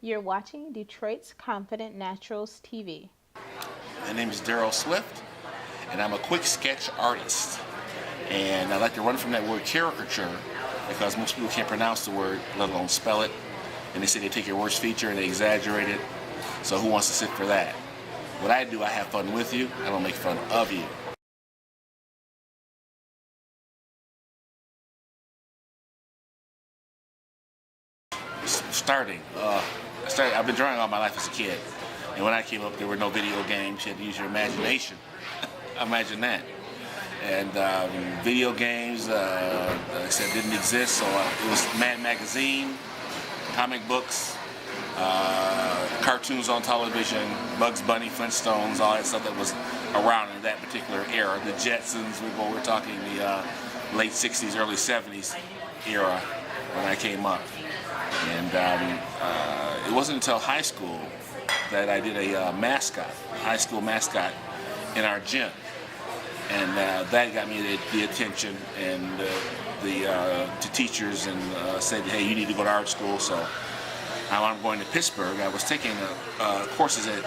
You're watching Detroit's Confident Naturals TV. My name is Darrell Swift, and I'm a quick sketch artist. And I like to run from that word caricature because most people can't pronounce the word, let alone spell it. And they say they take your worst feature and they exaggerate it. So who wants to sit for that? What I do, I have fun with you. I don't make fun of you. I've been drawing all my life as a kid. And when I came up, there were no video games. You had to use your imagination. Imagine that. And video games, like I said, didn't exist. So it was Mad Magazine, comic books, cartoons on television, Bugs Bunny, Flintstones, all that stuff that was around in that particular era. The Jetsons, we're talking the late 60s, early 70s era when I came up. And it wasn't until high school that I did a high school mascot in our gym. And that got me the attention and to teachers and said, hey, you need to go to art school. So I'm going to Pittsburgh. I was taking courses at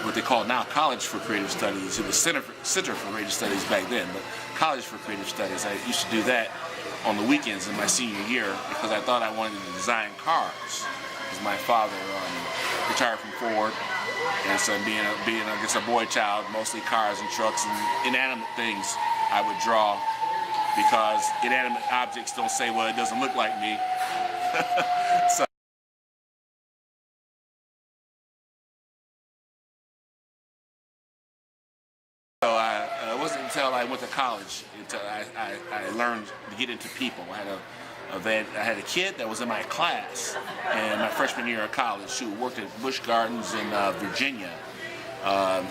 what they call now College for Creative Studies. It was Center for Creative Studies back then, but College for Creative Studies. I used to do that on the weekends in my senior year because I thought I wanted to design cars. Because my father retired from Ford, and so being I guess a boy child, mostly cars and trucks and inanimate things I would draw because inanimate objects don't say, well, it doesn't look like me. So it wasn't until I went to college until I learned to get into people. I had a kid that was in my class in my freshman year of college who worked at Busch Gardens in Virginia.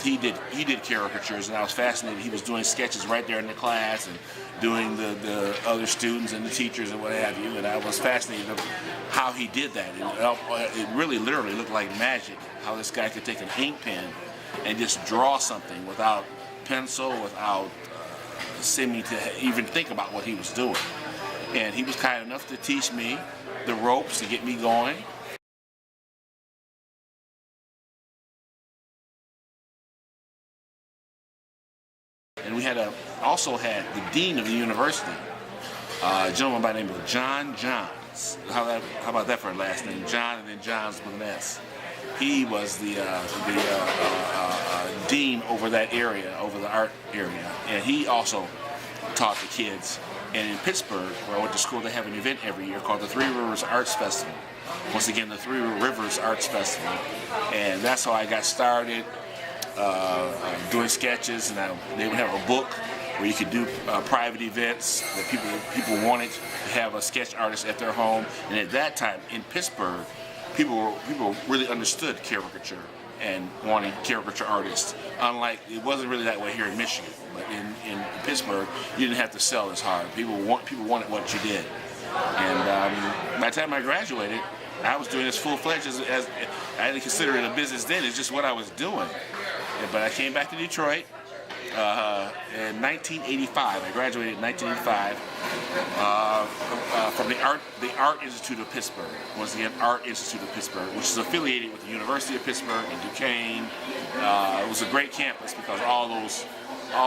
He did caricatures, and I was fascinated. He was doing sketches right there in the class and doing the other students and the teachers and what have you. And I was fascinated of how he did that. It really literally looked like magic, how this guy could take an ink pen and just draw something without pencil, without seeming to even think about what he was doing. And he was kind enough to teach me the ropes to get me going. And we also had the dean of the university, a gentleman by the name of John Johns. How about that for a last name? John and then Johns with an S. He was the dean over that area, over the art area, and he also taught the kids. And in Pittsburgh, where I went to school, they have an event every year called the Three Rivers Arts Festival. Once again, the Three Rivers Arts Festival. And that's how I got started doing sketches. And they would have a book where you could do private events that people wanted to have a sketch artist at their home. And at that time, in Pittsburgh, people really understood caricature and wanting caricature artists. Unlike, it wasn't really that way here in Michigan, but in Pittsburgh, you didn't have to sell as hard. People wanted what you did. And by the time I graduated, I was doing this full-fledged as I didn't consider it a business then. It's just what I was doing. But I came back to Detroit in 1985. I graduated in 1985 from the Art Institute of Pittsburgh. Once again, Art Institute of Pittsburgh, which is affiliated with the University of Pittsburgh and Duquesne. It was a great campus because all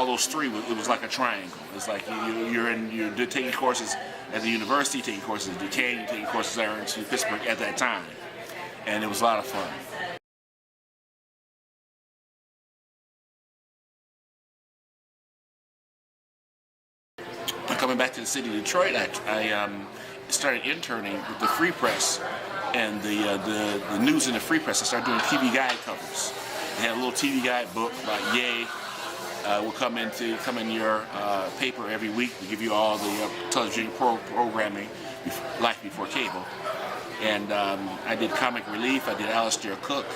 those three, it was like a triangle. It's like you're taking courses at the university, taking courses at Duquesne, taking courses at Art Institute of Pittsburgh at that time, and it was a lot of fun. Coming back to the city of Detroit, I started interning with the Free Press and the news in the Free Press. I started doing TV guide covers. They had a little TV guide book about Yay. Will come in your paper every week to give you all the television programming, life before cable. And I did Comic Relief. I did Alistair Cook.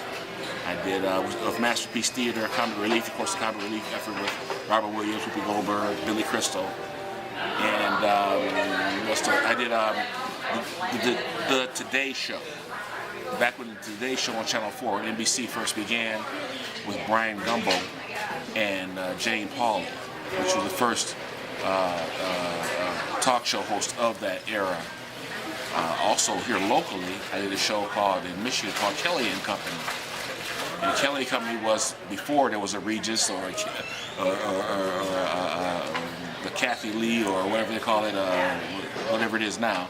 I did of Masterpiece Theater, Comic Relief. Of course, the Comic Relief effort with Robert Williams, Whoopi Goldberg, Billy Crystal. And I did the Today Show. Back when the Today Show on Channel 4 and NBC first began with Brian Gumbo and Jane Pauley, which was the first talk show host of that era. Also here locally, I did a show called in Michigan called Kelly and Company. And Kelly and Company was before there was a Regis or the Kathy Lee or whatever they call it, whatever it is now.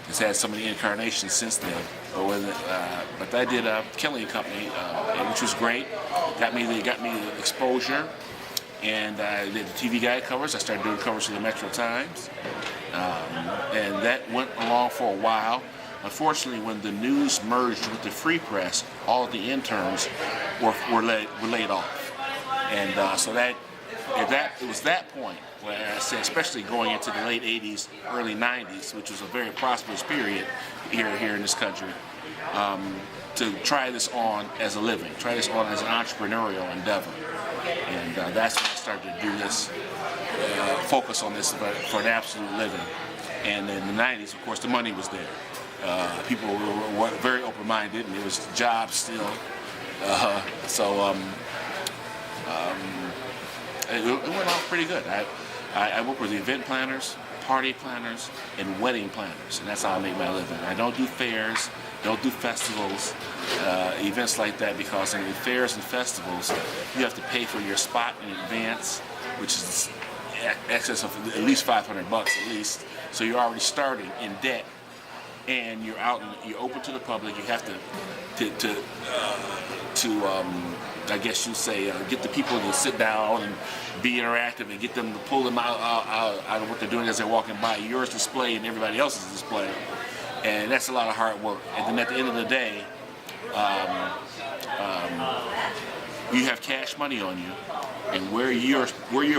It's had so many incarnations since then. But I did Kelly and Company, which was great. They got me the exposure, and I did the TV guide covers. I started doing covers for the Metro Times, and that went along for a while. Unfortunately, when the news merged with the Free Press, all of the interns were laid off, and so it was that point where I said, especially going into the late '80s, early '90s, which was a very prosperous period here in this country, to try this on as a living, try this on as an entrepreneurial endeavor, and that's when I started to do this, focus on this for an absolute living. And in the '90s, of course, the money was there. People were very open-minded, and there was jobs still. It went off pretty good. I work with event planners, party planners, and wedding planners, and that's how I make my living. I don't do fairs, don't do festivals, events like that, because in fairs and festivals, you have to pay for your spot in advance, which is excess of at least $500 at least. So you're already starting in debt, and you're out and you're open to the public. You have to I guess you say, get the people to sit down and be interactive and get them to pull them out of what they're doing as they're walking by yours display and everybody else's display. And that's a lot of hard work. And then at the end of the day, you have cash money on you, and where your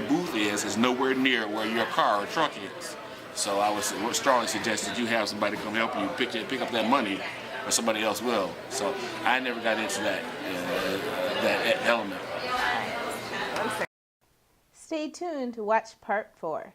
booth is nowhere near where your car or truck is. So I would strongly suggest that you have somebody come help you pick up that money, or somebody else will. So I never got into that element. Stay tuned to watch part 4.